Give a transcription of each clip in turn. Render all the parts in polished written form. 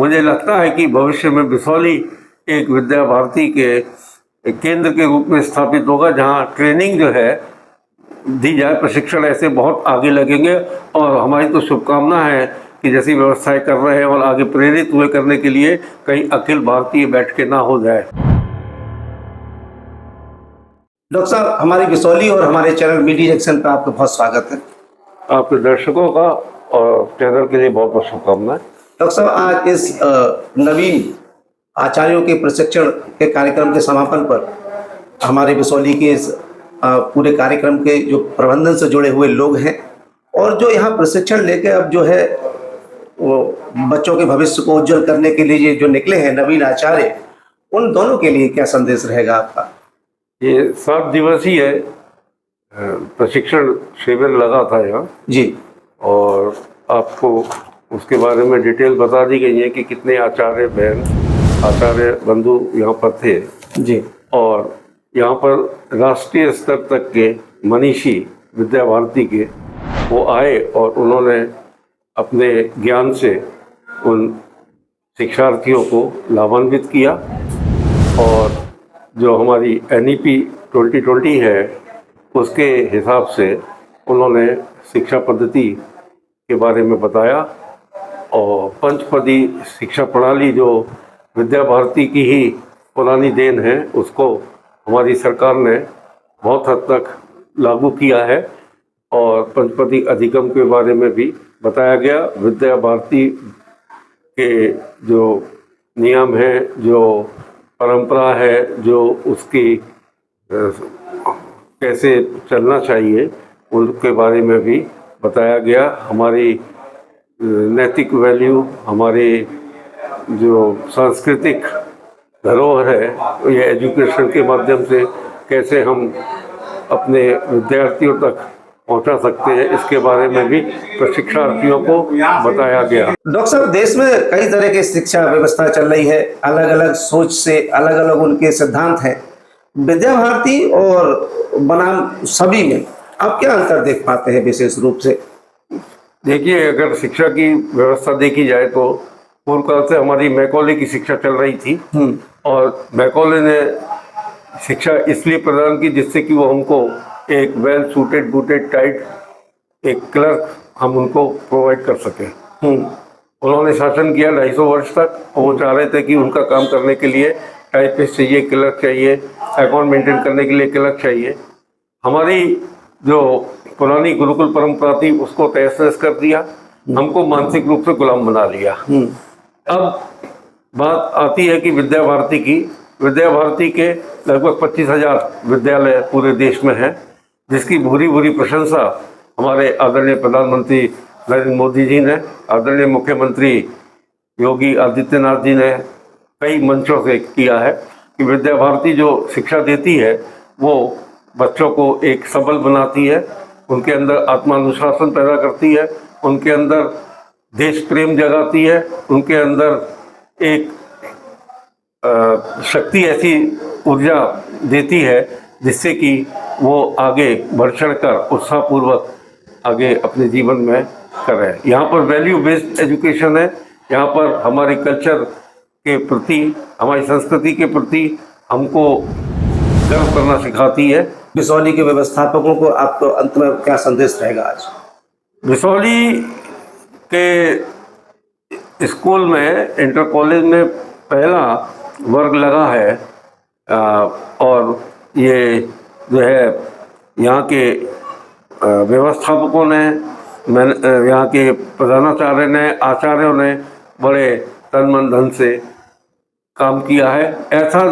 मुझे लगता है कि भविष्य में बिसौली एक विद्या भारती के एक केंद्र के रूप में स्थापित होगा, जहां ट्रेनिंग जो है दी जाए, प्रशिक्षण ऐसे बहुत आगे लगेंगे। और हमारी तो शुभकामना है कि जैसी व्यवस्थाएं कर रहे हैं और आगे प्रेरित हुए करने के लिए कहीं अखिल भारतीय बैठ के ना हो जाए। डॉक्टर साहब, हमारी बिसौली और हमारे चैनल मीडिया जंक्शन पर आपका बहुत स्वागत है। आपके दर्शकों का और चैनल के लिए बहुत बहुत शुभकामनाएं। डॉक्टर साहब, आज इस नवीन आचार्यों के प्रशिक्षण के कार्यक्रम के समापन पर हमारे बिसौली के इस पूरे कार्यक्रम के जो प्रबंधन से जुड़े हुए लोग हैं और जो यहाँ प्रशिक्षण लेके अब जो है वो बच्चों के भविष्य को उज्जवल करने के लिए जो निकले हैं नवीन आचार्य, उन दोनों के लिए क्या संदेश रहेगा आपका? ये 7 दिवसीय प्रशिक्षण शिविर लगा था यहाँ जी, और आपको उसके बारे में डिटेल बता दी गई है कि कितने आचार्य बहन, आचार्य बंधु यहाँ पर थे जी। और यहाँ पर राष्ट्रीय स्तर तक के मनीषी विद्या भारती के वो आए और उन्होंने अपने ज्ञान से उन शिक्षार्थियों को लाभान्वित किया। और जो हमारी NEP 2020 है उसके हिसाब से उन्होंने शिक्षा पद्धति के बारे में बताया और पंचपदी शिक्षा प्रणाली जो विद्या भारती की ही पुरानी देन है उसको हमारी सरकार ने बहुत हद तक लागू किया है और पंचपदी अधिगम के बारे में भी बताया गया। विद्या भारती के जो नियम है, जो परंपरा है, जो उसकी कैसे चलना चाहिए उनके बारे में भी बताया गया। हमारी नैतिक वैल्यू, हमारी जो सांस्कृतिक धरोहर है, ये एजुकेशन के माध्यम से कैसे हम अपने विद्यार्थियों तक पहुंचा सकते हैं, इसके बारे में भी प्रशिक्षणार्थियों को बताया गया। डॉक्टर साहब, देश में कई तरह की शिक्षा व्यवस्था चल रही है, अलग अलग सोच से अलग अलग उनके सिद्धांत हैं। विद्या भारती और बनाम सभी में आप क्या अंतर देख पाते हैं विशेष रूप से? देखिए, अगर शिक्षा की व्यवस्था देखी जाए तो पूर्व काल से हमारी मैकॉले की शिक्षा चल रही थी और मैकॉले ने शिक्षा इसलिए प्रदान की जिससे कि वो हमको एक वेल सूटेड बूटेड टाइट एक क्लर्क हम उनको प्रोवाइड कर सके। उन्होंने शासन किया 250 वर्ष तक और वो चाह रहे थे कि उनका काम करने के लिए टाइपिस्ट चाहिए, क्लर्क चाहिए, अकाउंट मेंटेन करने के लिए क्लर्क चाहिए। हमारी जो पुरानी गुरुकुल परंपरा थी उसको तहस-नहस कर दिया, हमको मानसिक रूप से गुलाम बना लिया। अब बात आती है कि विद्या भारती की। विद्या भारती के लगभग 25,000 विद्यालय पूरे देश में हैं, जिसकी भूरी भूरी प्रशंसा हमारे आदरणीय प्रधानमंत्री नरेंद्र मोदी जी ने, आदरणीय मुख्यमंत्री योगी आदित्यनाथ जी ने कई मंचों से किया है कि विद्या भारती जो शिक्षा देती है वो बच्चों को एक सबल बनाती है, उनके अंदर आत्मानुशासन पैदा करती है, उनके अंदर देश प्रेम जगाती है, उनके अंदर एक शक्ति, ऐसी ऊर्जा देती है जिससे कि वो आगे बढ़ चढ़ कर उत्साहपूर्वक आगे अपने जीवन में करें। यहाँ पर वैल्यू बेस्ड एजुकेशन है, यहाँ पर हमारे कल्चर के प्रति, हमारी संस्कृति के प्रति हमको गर्व करना सिखाती है। बिसौली के व्यवस्थापकों को आपको अंत में क्या संदेश रहेगा आज? बिसौली के स्कूल में, इंटर कॉलेज में पहला वर्ग लगा है और ये जो है यहाँ के व्यवस्थापकों ने, यहाँ के प्रधानाचार्य ने, आचार्यों ने बड़े तन मन धन से काम किया है। ऐसा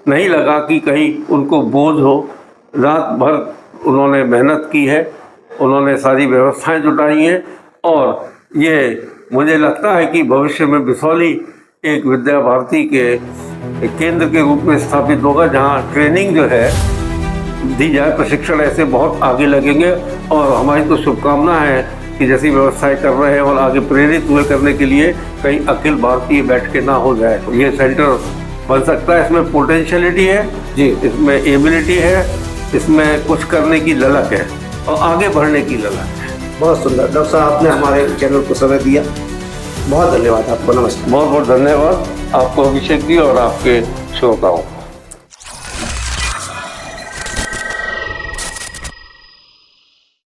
नहीं लगा कि कहीं उनको बोझ हो। रात भर उन्होंने मेहनत की है, उन्होंने सारी व्यवस्थाएं जुटाई हैं और ये मुझे लगता है कि भविष्य में बिसौली एक विद्या भारती के एक केंद्र के रूप में स्थापित होगा, जहां ट्रेनिंग जो है दी जाए, प्रशिक्षण ऐसे बहुत आगे लगेंगे। और हमारी तो शुभकामना है कि जैसी व्यवस्थाएं कर रहे हैं और आगे प्रेरित हुए करने के लिए कहीं अखिल भारतीय बैठ के ना हो जाए। ये सेंटर बन सकता है, इसमें पोटेंशियलिटी है जी, इसमें एबिलिटी है, इसमें कुछ करने की ललक है और आगे बढ़ने की ललक है। बहुत सुंदर। डॉक्टर साहब, आपने हमारे चैनल को समय दिया, बहुत धन्यवाद आपको, नमस्कार। बहुत बहुत धन्यवाद आपको, अभिषेक जी, और आपके श्रोताओं।